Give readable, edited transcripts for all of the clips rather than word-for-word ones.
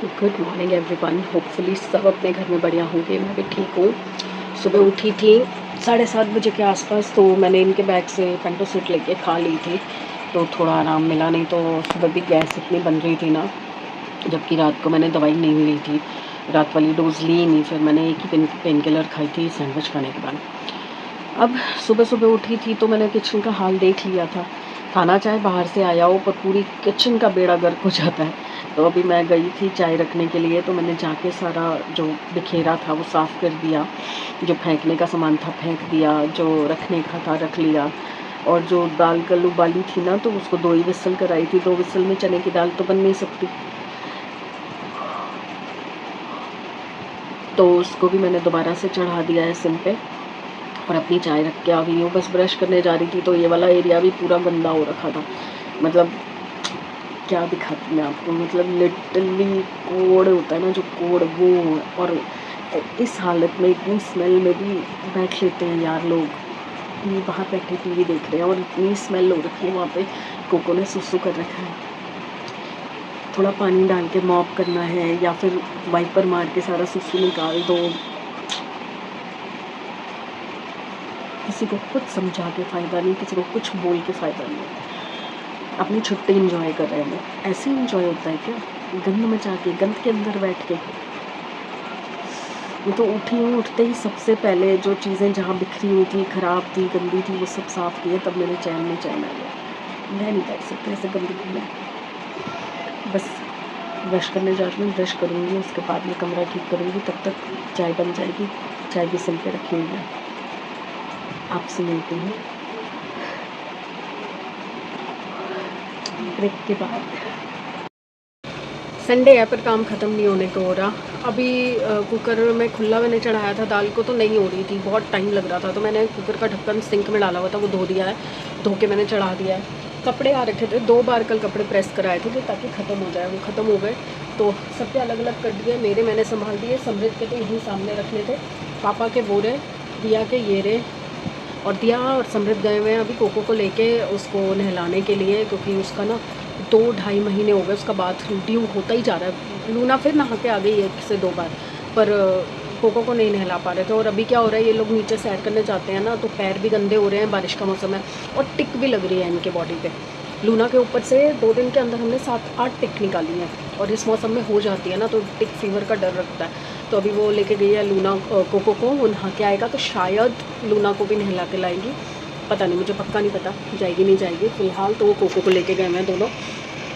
Good morning everyone. Hopefully सब अपने घर में बढ़िया होंगे। मैं भी ठीक हूँ। सुबह उठी थी 7:30 बजे के आसपास, तो मैंने इनके बैग से पेंटोसिट लेके खा ली थी, तो थोड़ा आराम मिला। नहीं तो सुबह भी गैस इतनी बन रही थी ना, जबकि रात को मैंने दवाई नहीं ली थी, रात वाली डोज ली नहीं। फिर मैंने एक ही पेन किलर खाई थी सैंडविच खाने के बाद। अब सुबह सुबह उठी थी तो मैंने किचन का हाल देख लिया था। खाना चाहे बाहर से आया हो, पर पूरी किचन का बेड़ा गर्क हो जाता है। तो अभी मैं गई थी चाय रखने के लिए, तो मैंने जाके सारा जो बिखेरा था वो साफ़ कर दिया। जो फेंकने का सामान था फेंक दिया, जो रखने का था रख लिया। और जो दाल कल उबाली थी ना, तो उसको 2 ही विसल कराई थी। 2 विसल में चने की दाल तो बन नहीं सकती, तो उसको भी मैंने दोबारा से चढ़ा दिया है सिम पे। और अपनी चाय रख के आ गई हूँ। बस ब्रश करने जा रही थी तो ये वाला एरिया भी पूरा गंदा हो रखा था। मतलब क्या दिखाती मैं आपको, मतलब लिटरली कोड़ होता है ना, जो कोड़ वो। और इस हालत में इतनी स्मेल में भी बैठ लेते हैं यार लोग। ये बाहर बैठे टीवी देख रहे हैं और इतनी स्मेल हो रखी है वहाँ पे। कोको ने सुसु कर रखा है। थोड़ा पानी डाल के मॉप करना है या फिर वाइपर मार के सारा सुसु निकाल दो। किसी को कुछ समझा के फ़ायदा नहीं, किसी को कुछ बोल के फ़ायदा नहीं। अपनी छुट्टी इंजॉय कर रहे हैं। ऐसे ही इंजॉय होता है क्या, गंद मचा के, गंद के अंदर बैठ के। मैं तो उठी हूँ, उठते ही सबसे पहले जो चीज़ें जहाँ बिखरी हुई थी, ख़राब थी, गंदी थी, वो सब साफ़ किए, तब मेरे चैन में चैन आ गया। मैं नहीं बैठ सकती ऐसे गंदगी में। बस ब्रश करने जा रही हूँ, ब्रश करूँगी, उसके बाद मैं कमरा ठीक करूँगी। तब तक चाय बन जाएगी। चाय भी सिम पे रखी हुई है। आपसे मिलती हूँ ब्रेक के बाद। संडे है पर काम ख़त्म नहीं होने को हो रहा। अभी कुकर में खुला मैंने चढ़ाया था दाल को, तो नहीं हो रही थी, बहुत टाइम लग रहा था। तो मैंने कुकर का ढक्कन सिंक में डाला हुआ था, वो धो दिया है। धो के मैंने चढ़ा दिया है। कपड़े आ रखे थे, 2 बार कल कपड़े प्रेस कराए थे ताकि ख़त्म हो जाए। वो ख़त्म हो गए तो सबके अलग अलग कर दिए। मेरे मैंने संभाल दिए, समृद्ध के तो यहीं सामने रखने थे। पापा के वो रहे, दिया के ये रहे। और दिया और समृद्ध गए हुए हैं अभी कोको को लेके उसको नहलाने के लिए, क्योंकि उसका ना 2-2.5 महीने हो गए उसका बाथ ड्यू होता ही जा रहा है। लूना फिर नहा के आ गई 1 से 2 बार, पर कोको को नहीं नहला पा रहे थे। और अभी क्या हो रहा है, ये लोग नीचे सैर करने जाते हैं ना, तो पैर भी गंदे हो रहे हैं, बारिश का मौसम है और टिक भी लग रही है इनके बॉडी पे। लूना के ऊपर से 2 दिन के अंदर हमने 7-8 टिक निकाली हैं, और इस मौसम में हो जाती है ना, तो टिक फीवर का डर रखता है। तो अभी वो लेके गई है लूना कोको को, वो नहा के आएगा तो शायद लूना को भी नहला के लाएगी। पता नहीं, मुझे पक्का नहीं पता जाएगी नहीं जाएगी। फ़िलहाल तो वो कोको को लेके गए हैं दोनों।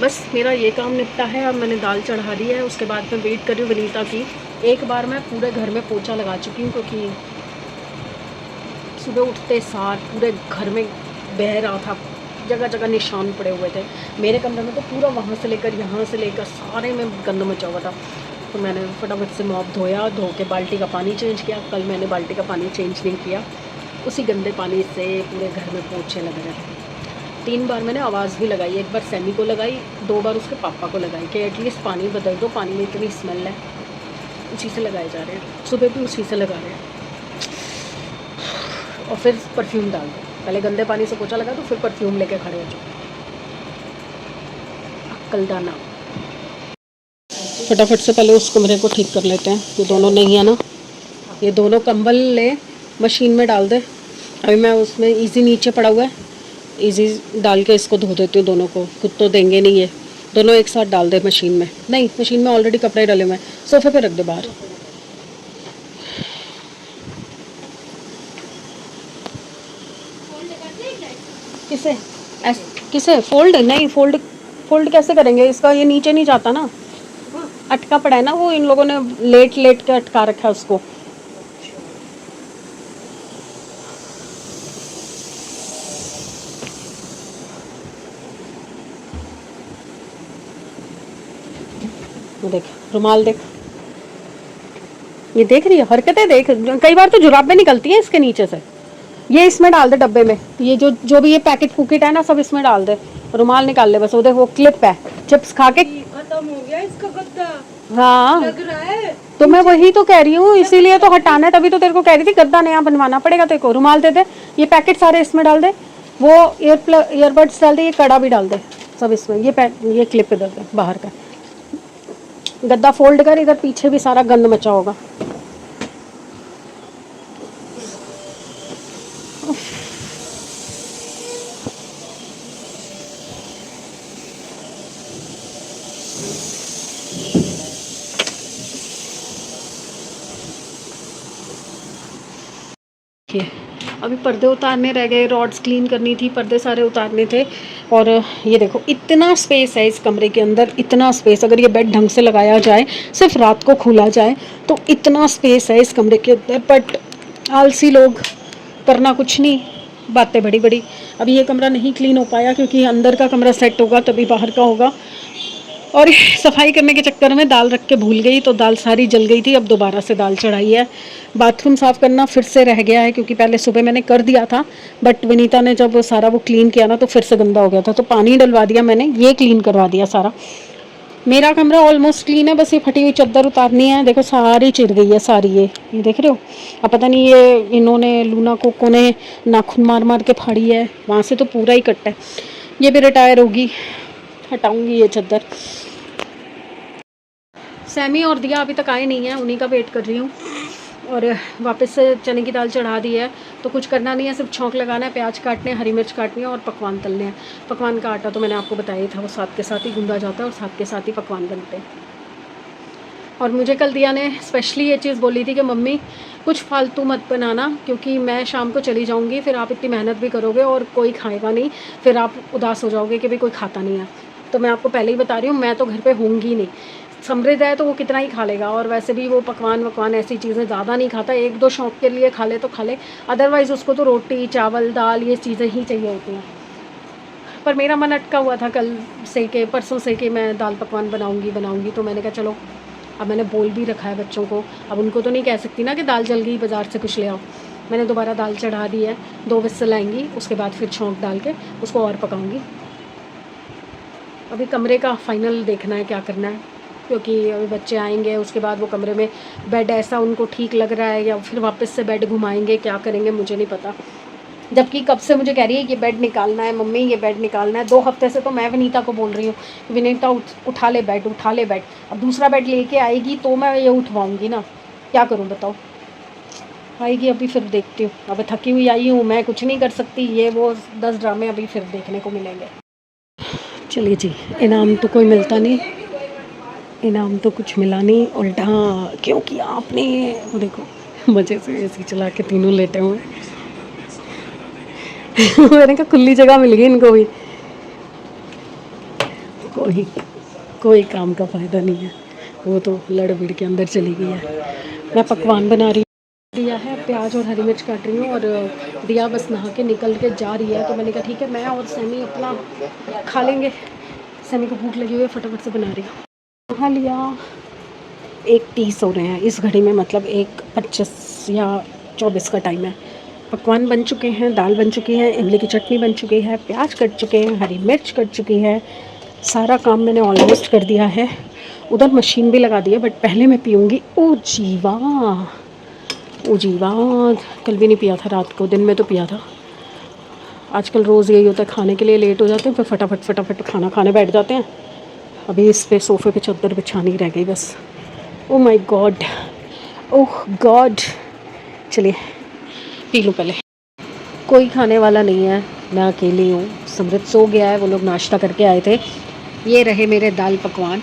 बस मेरा ये काम निपटा है। अब मैंने दाल चढ़ा दी है, उसके बाद मैं वेट कर रही हूँ विनीता की। एक बार मैं पूरे घर में पोछा लगा चुकी हूँ, क्योंकि सुबह उठते सार पूरे घर में बह रहा था, जगह जगह निशान पड़े हुए थे। मेरे कमरे में तो पूरा वहाँ से लेकर यहाँ से लेकर सारे में गंद मचा हुआ था। तो मैंने फटाफट से मॉप धोया, धो के बाल्टी का पानी चेंज किया। कल मैंने बाल्टी का पानी चेंज नहीं किया, उसी गंदे पानी से पूरे घर में पोछे लग रहे थे। 3 बार मैंने आवाज़ भी लगाई, 1 बार सैमी को लगाई, 2 बार उसके पापा को लगाई कि एटलीस्ट पानी बदल दो, पानी में इतनी स्मेल है। उसी से लगाए जा रहे हैं, सुबह भी उसी से लगा रहे हैं। और फिर परफ्यूम डाल दो, पहले गंदे पानी से पोछा लगा तो फिर परफ्यूम लेके खड़े हो जाओ। अक्लदाना। फटाफट से पहले उस कमरे को ठीक कर लेते हैं। ये दोनों नहीं है ना, ये दोनों कंबल ले मशीन में डाल दे। अभी मैं उसमें इजी नीचे पड़ा हुआ है, इजी डाल के इसको धो देती हूँ दोनों को। खुद तो देंगे नहीं, ये दोनों एक साथ डाल दे मशीन में। नहीं, मशीन में ऑलरेडी कपड़े डले हुए हैं, सोफे पे रख दे बाहर। किसे किसे फोल्ड नहीं, फोल्ड कैसे करेंगे इसका, ये नीचे नहीं जाता ना, अटका पड़ा है ना। वो इन लोगों ने लेट लेट के अटका रखा है उसको। देख रुमाल देख, ये देख रही है हरकतें देख। कई बार तो जुराबें निकलती हैं इसके नीचे से। ये इसमें डाल दे डब्बे में, ये जो भी ये पैकेट फूकेट है ना, सब इसमें डाल दे। रुमाल निकाल ले बस। वो देख, वो क्लिप है, चिप्स खा के खत्म हो गया इसका गद्दा। हाँ लग रहा है तो मैं वही तो कह रही हूँ, इसीलिए तो हटाना है। तभी तो तेरे को कह रही थी गद्दा नया बनवाना पड़ेगा तेरे को। रुमाल दे दे, ये पैकेट सारे इसमें डाल दे, वो ईयरबड्स डाल दे, ये कड़ा भी डाल दे, सब इसमें। ये क्लिप इधर दे बाहर का। गद्दा फोल्ड कर, इधर पीछे भी सारा गंद मचा होगा। अभी पर्दे उतारने रह गए, रॉड्स क्लीन करनी थी, पर्दे सारे उतारने थे। और ये देखो इतना स्पेस है इस कमरे के अंदर, इतना स्पेस। अगर ये बेड ढंग से लगाया जाए, सिर्फ रात को खोला जाए, तो इतना स्पेस है इस कमरे के अंदर। बट आलसी लोग, करना कुछ नहीं, बातें बड़ी बड़ी। अभी ये कमरा नहीं क्लीन हो पाया क्योंकि अंदर का कमरा सेट होगा तभी बाहर का होगा। और सफाई करने के चक्कर में दाल रख के भूल गई, तो दाल सारी जल गई थी। अब दोबारा से दाल चढ़ाई है। बाथरूम साफ़ करना फिर से रह गया है क्योंकि पहले सुबह मैंने कर दिया था, बट विनीता ने जब सारा वो क्लीन किया ना तो फिर से गंदा हो गया था, तो पानी डलवा दिया मैंने, ये क्लीन करवा दिया सारा। मेरा कमरा ऑलमोस्ट क्लीन है, बस ये फटी हुई चादर उतारनी है। देखो सारी चिर गई है सारी, ये देख रहे हो। अब पता नहीं ये इन्होंने लूना कोको ने नाखून मार मार के फाड़ी है, वहाँ से तो पूरा ही कट है। ये भी रिटायर होगी, हटाऊंगी ये चादर। सैमी और दिया अभी तक आए नहीं हैं, उन्हीं का वेट कर रही हूँ। और वापस से चने की दाल चढ़ा दी है, तो कुछ करना नहीं है, सिर्फ छौंक लगाना है, प्याज काटने हैं, हरी मिर्च काटनी है और पकवान तलने हैं। पकवान का आटा तो मैंने आपको बताया था, वो साथ के साथ ही गूंदा जाता है और साथ के साथ ही पकवान बनते हैं। और मुझे कल दिया ने स्पेशली ये चीज़ बोली थी कि मम्मी कुछ फालतू मत बनाना, क्योंकि मैं शाम को चली जाऊँगी, फिर आप इतनी मेहनत भी करोगे और कोई खाएगा नहीं, फिर आप उदास हो जाओगे कि भाई कोई खाता नहीं है। तो मैं आपको पहले ही बता रही हूँ, मैं तो घर पे होंगी नहीं। समृद्ध है तो वो कितना ही खा लेगा, और वैसे भी वो पकवान वकवान ऐसी चीज़ें ज़्यादा नहीं खाता, एक दो शौक़ के लिए खा ले तो खा ले, अदरवाइज़ उसको तो रोटी चावल दाल ये चीज़ें ही चाहिए होती हैं। पर मेरा मन अटका हुआ था कल से के परसों से कि मैं दाल पकवान बनाऊंगी, तो मैंने कहा चलो, अब मैंने बोल भी रखा है बच्चों को, अब उनको तो नहीं कह सकती ना कि दाल जल गई बाज़ार से कुछ ले आओ। मैंने दोबारा दाल चढ़ा दी है, 2 विसल आएंगी, उसके बाद फिर छौंक डाल के उसको और पकाऊंगी। अभी कमरे का फाइनल देखना है क्या करना है, क्योंकि अभी बच्चे आएंगे, उसके बाद वो कमरे में बेड ऐसा उनको ठीक लग रहा है या फिर वापस से बेड घुमाएंगे, क्या करेंगे मुझे नहीं पता। जबकि कब से मुझे कह रही है ये बेड निकालना है मम्मी, ये बेड निकालना है। 2 हफ्ते से तो मैं विनीता को बोल रही हूँ, विनीता उठा ले बेड, उठा ले बेड। अब दूसरा बेड लेके आएगी तो मैं ये उठवाऊँगी ना, क्या करूँ बताओ। आएगी अभी फिर देखती हूँ, अब थकी हुई आई हूँ, मैं कुछ नहीं कर सकती, ये वो 10 ड्रामे अभी फिर देखने को मिलेंगे। चलिए जी, इनाम तो कोई मिलता नहीं, इनाम तो कुछ मिला नहीं, उल्टा क्योंकि आपने वो देखो मज़े से एसी चला के तीनों लेटे हुए। मैंने कहा खुली जगह मिल गई इनको भी। कोई काम का फ़ायदा नहीं है, वो तो लड़ भिड़ के अंदर चली गई है। मैं पकवान बना रही हूँ, दिया है प्याज और हरी मिर्च काट रही हूँ, और दिया बस नहा के निकल के जा रही है, तो मैंने कहा ठीक है मैं और सैमी अपना खा लेंगे। सैमी को भूख लगी हुई है, फटाफट से बना रही हूँ। नहा लिया, 1:30 हो रहे हैं इस घड़ी में, मतलब 1:25 या 24 का टाइम है। पकवान बन चुके हैं, दाल बन चुकी है, इमली की चटनी बन चुकी है, प्याज कट चुके हैं, हरी मिर्च कट चुकी है, सारा काम मैंने ऑलमोस्ट कर दिया है। उधर मशीन भी लगा दी है, बट पहले मैं पीऊँगी। ओ जीवा, कल भी नहीं पिया था, रात को, दिन में तो पिया था। आजकल रोज़ यही होता है, खाने के लिए लेट हो जाते हैं, फिर फटाफट खाना खाने बैठ जाते हैं। अभी इस पे सोफ़े पे चादर बिछानी रह गई बस। Oh my God, oh God. चलिए पी लूँ पहले। कोई खाने वाला नहीं है, मैं अकेली हूँ। समृद्ध सो गया है, वो लोग नाश्ता करके आए थे। ये रहे मेरे दाल पकवान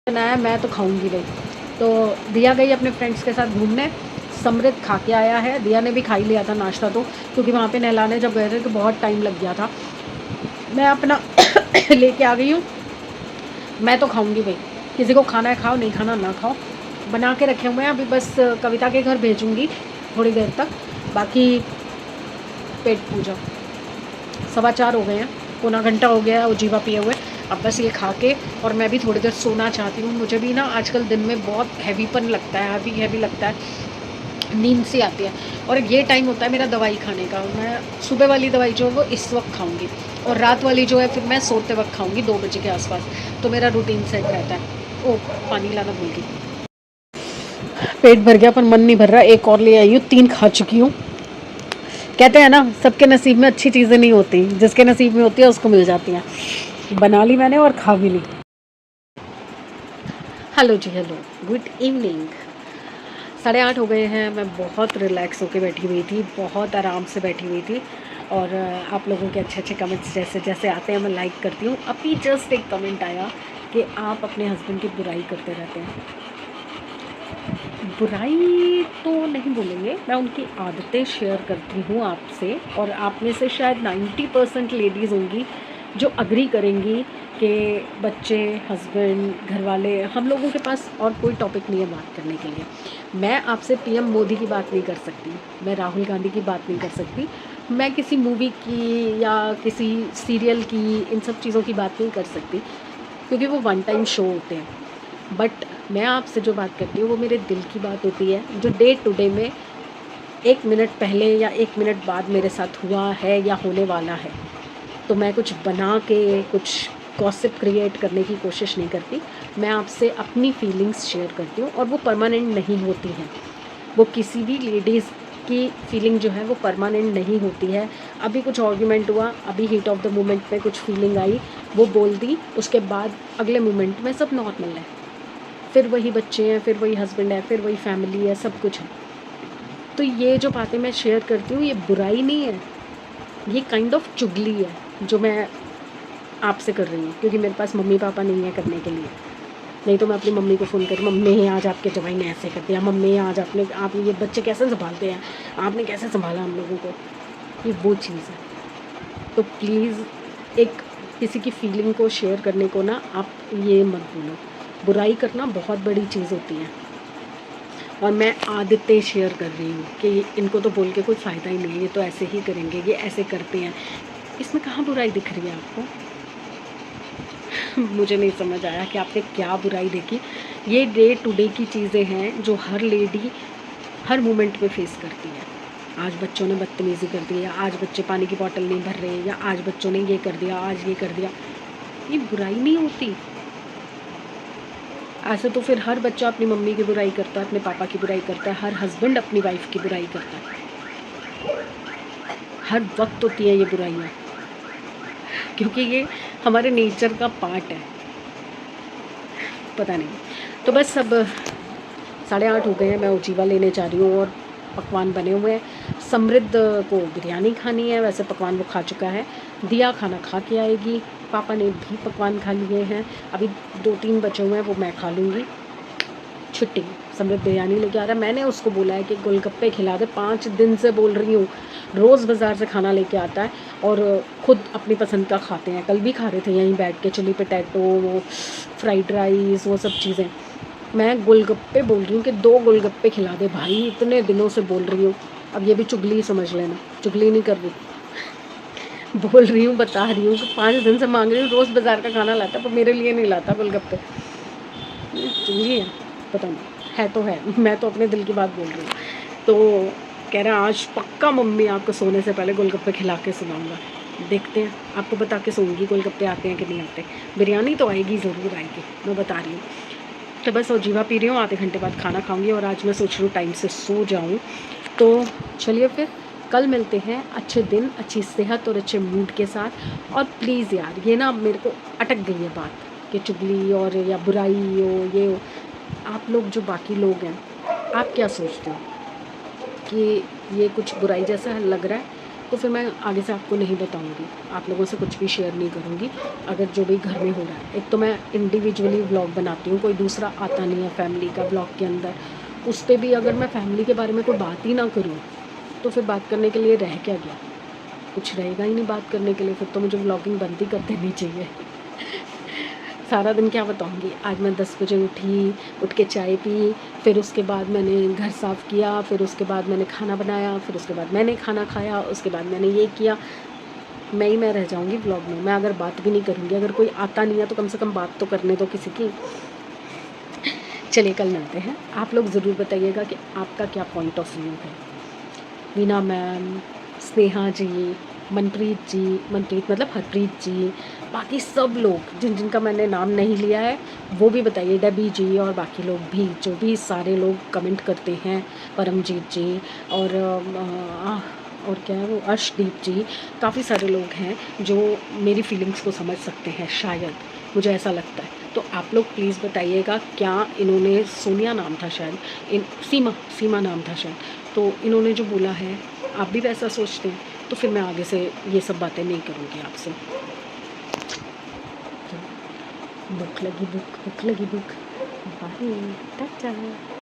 बनाया, मैं तो खाऊंगी भाई। तो दिया गई अपने फ्रेंड्स के साथ घूमने, समृद्ध खा के आया है, दिया ने भी खा ही लिया था नाश्ता, तो क्योंकि वहाँ पे नहलाने जब गए थे तो बहुत टाइम लग गया था। मैं अपना लेके आ गई हूँ, मैं तो खाऊंगी भाई, किसी को खाना है खाओ, नहीं खाना ना खाओ। बना के रखे हुए हैं, अभी बस कविता के घर भेजूँगी थोड़ी देर तक, बाकी पेट पूजा। 4:15 हो गए हैं, पौना घंटा हो गया है वो जीवा पिए हुए। अब बस ये खा के और मैं भी थोड़ी देर सोना चाहती हूँ। मुझे भी ना आजकल दिन में बहुत हैवीपन लगता है, हैवी लगता है, नींद सी आती है। और ये टाइम होता है मेरा दवाई खाने का, मैं सुबह वाली दवाई जो है वो इस वक्त खाऊंगी, और रात वाली जो है फिर मैं सोते वक्त खाऊंगी 2 बजे के आसपास, तो मेरा रूटीन सेट रहता है। ओह पानी लाना भूल गई। पेट भर गया पर मन नहीं भर रहा, एक और ले आई हूँ, 3 खा चुकी हूँ। कहते हैं ना सबके नसीब में अच्छी चीज़ें नहीं होती, जिसके नसीब में होती है उसको मिल जाती हैं। बना ली मैंने और खा भी ली। हेलो जी, हेलो, गुड इवनिंग। 8:30 हो गए हैं। मैं बहुत रिलैक्स होके बैठी हुई थी, बहुत आराम से बैठी हुई थी। और आप लोगों के अच्छे अच्छे कमेंट्स जैसे जैसे आते हैं मैं लाइक करती हूँ। अभी जस्ट एक कमेंट आया कि आप अपने हस्बैंड की बुराई करते रहते हैं। बुराई तो नहीं बोलेंगे, मैं उनकी आदतें शेयर करती हूँ आपसे, और आप में से शायद 90% लेडीज़ होंगी जो अग्री करेंगी कि बच्चे, हस्बैंड, घर वाले, हम लोगों के पास और कोई टॉपिक नहीं है बात करने के लिए। मैं आपसे पीएम मोदी की बात नहीं कर सकती, मैं राहुल गांधी की बात नहीं कर सकती, मैं किसी मूवी की या किसी सीरियल की, इन सब चीज़ों की बात नहीं कर सकती, क्योंकि वो वन टाइम शो होते हैं। बट मैं आपसे जो बात करती हूँ वो मेरे दिल की बात होती है, जो डे टू डे में 1 मिनट पहले या 1 मिनट बाद मेरे साथ हुआ है या होने वाला है। तो मैं कुछ बना के, कुछ गॉसिप क्रिएट करने की कोशिश नहीं करती। मैं आपसे अपनी फीलिंग्स शेयर करती हूँ, और वो परमानेंट नहीं होती हैं। वो किसी भी लेडीज़ की फीलिंग जो है वो परमानेंट नहीं होती है। अभी कुछ आर्ग्यूमेंट हुआ, अभी हीट ऑफ द मोमेंट में कुछ फीलिंग आई, वो बोल दी, उसके बाद अगले मोमेंट में सब नॉर्मल है। फिर वही बच्चे हैं, फिर वही हस्बैंड है, फिर वही फैमिली है, सब कुछ है। तो ये जो बातें मैं शेयर करती हूँ ये बुराई नहीं है, ये काइंड ऑफ चुगली है जो मैं आपसे कर रही हूँ, क्योंकि मेरे पास मम्मी पापा नहीं है करने के लिए। नहीं तो मैं अपनी मम्मी को फ़ोन करी, मम्मी आज आपके जवाई ने ऐसे कर दिया, मम्मी आज आप ये बच्चे कैसे संभालते हैं, आपने कैसे संभाला हम लोगों को। ये वो चीज़ है। तो प्लीज़ एक किसी की फीलिंग को शेयर करने को ना आप ये मत बोलो। बुराई करना बहुत बड़ी चीज़ होती है, और मैं आदतें शेयर कर रही हूँ कि इनको तो बोल के कोई फ़ायदा ही नहीं है, ये तो ऐसे ही करेंगे, ये ऐसे करते हैं। इसमें कहाँ बुराई दिख रही है आपको? मुझे नहीं समझ आया कि आपने क्या बुराई देखी। ये डे टू डे की चीज़ें हैं जो हर लेडी हर मोमेंट पे फेस करती है। आज बच्चों ने बदतमीज़ी कर दी, या आज बच्चे पानी की बॉटल नहीं भर रहे, या आज बच्चों ने ये कर दिया, आज ये कर दिया। ये बुराई नहीं होती। ऐसे तो फिर हर बच्चा अपनी मम्मी की बुराई करता है, अपने पापा की बुराई करता है, हर हस्बैंड अपनी वाइफ की बुराई करता है। हर वक्त होती है ये बुराइयाँ, क्योंकि ये हमारे नेचर का पार्ट है। पता नहीं। तो बस अब 8:30 हो गए हैं, मैं उजीवा लेने जा रही हूँ, और पकवान बने हुए हैं। समृद्ध को बिरयानी खानी है, वैसे पकवान वो खा चुका है। दिया खाना खा के आएगी, पापा ने भी पकवान खा लिए हैं, अभी 2-3 बचे हुए हैं, वो मैं खा लूँगी। छुट्टी। समृद्ध बिरयानी लेके आ रहा है। मैंने उसको बोला है कि गोलगप्पे खिला दे, 5 दिन से बोल रही हूँ। रोज़ बाज़ार से खाना लेके आता है और खुद अपनी पसंद का खाते हैं। कल भी खा रहे थे यहीं बैठ के, चिली पोटैटो, फ्राइड राइस, वो सब चीज़ें। मैं गोलगप्पे बोल रही हूँ कि 2 गोलगप्पे खिला दे भाई, इतने दिनों से बोल रही हूँ। अब ये भी चुगली समझ लेना, चुगली नहीं कर रही। बोल रही हूँ, बता रही हूँ कि 5 दिन से मांग रही हूँ, रोज़ बाज़ार का खाना लाता पर मेरे लिए नहीं लाता गोलगप्पे। ये चुगली है, पता नहीं, है तो है, मैं तो अपने दिल की बात बोल रही हूँ। तो कह रहा है आज पक्का मम्मी आपको सोने से पहले गोलगप्पे खिला के सुनाऊँगा। देखते हैं, आपको बता के सोऊंगी गोलगप्पे आते हैं कि नहीं आते। बिरयानी तो आएगी, ज़रूर आएगी, मैं बता रही हूँ। तो बस जीवा पी रही हूँ, आधे घंटे बाद खाना खाऊंगी, और आज मैं सोच रही हूँ टाइम से सो जाऊँ। तो चलिए फिर कल मिलते हैं, अच्छे दिन, अच्छी सेहत और अच्छे मूड के साथ। और प्लीज़ यार, ये ना मेरे को अटक गई है बात कि चुगली और या बुराई हो, ये हो। आप लोग जो बाकी लोग हैं, आप क्या सोचते हो कि ये कुछ बुराई जैसा लग रहा है? तो फिर मैं आगे से आपको नहीं बताऊंगी, आप लोगों से कुछ भी शेयर नहीं करूंगी। अगर जो भी घर में हो रहा है, एक तो मैं इंडिविजुअली व्लॉग बनाती हूँ, कोई दूसरा आता नहीं है फैमिली का व्लॉग के अंदर। उस पर भी अगर मैं फैमिली के बारे में कोई बात ही ना करूँ तो फिर बात करने के लिए रह क्या गया? कुछ रहेगा ही नहीं बात करने के लिए। फिर तो मुझे व्लॉगिंग बंद ही कर देनी चाहिए। सारा दिन क्या बताऊँगी। आज मैं 10 बजे उठी, उठ के चाय पी, फिर उसके बाद मैंने घर साफ़ किया, फिर उसके बाद मैंने खाना बनाया, फिर उसके बाद मैंने खाना खाया, उसके बाद मैंने ये किया। मैं रह जाऊँगी व्लॉग में। मैं अगर बात भी नहीं करूँगी, अगर कोई आता नहीं है तो कम से कम बात तो करने दो किसी की। चलिए कल मिलते हैं। आप लोग ज़रूर बताइएगा कि आपका क्या पॉइंट ऑफ व्यू है। वीना मैम, स्नेहा जी, मनप्रीत मतलब हरप्रीत जी, बाकी सब लोग जिनका मैंने नाम नहीं लिया है वो भी बताइए। डेबी जी और बाकी लोग भी, जो भी सारे लोग कमेंट करते हैं, परमजीत जी और क्या है वो, अर्शदीप जी, काफ़ी सारे लोग हैं जो मेरी फीलिंग्स को समझ सकते हैं शायद, मुझे ऐसा लगता है। तो आप लोग प्लीज़ बताइएगा, क्या इन्होंने, सोनिया नाम था शायद, सीमा नाम था शायद, तो इन्होंने जो बोला है आप भी वैसा सोचते हैं, तो फिर मैं आगे से ये सब बातें नहीं करूँगी आपसे। भूख लगी, भूख लगी, भूख। बाय, टाटा।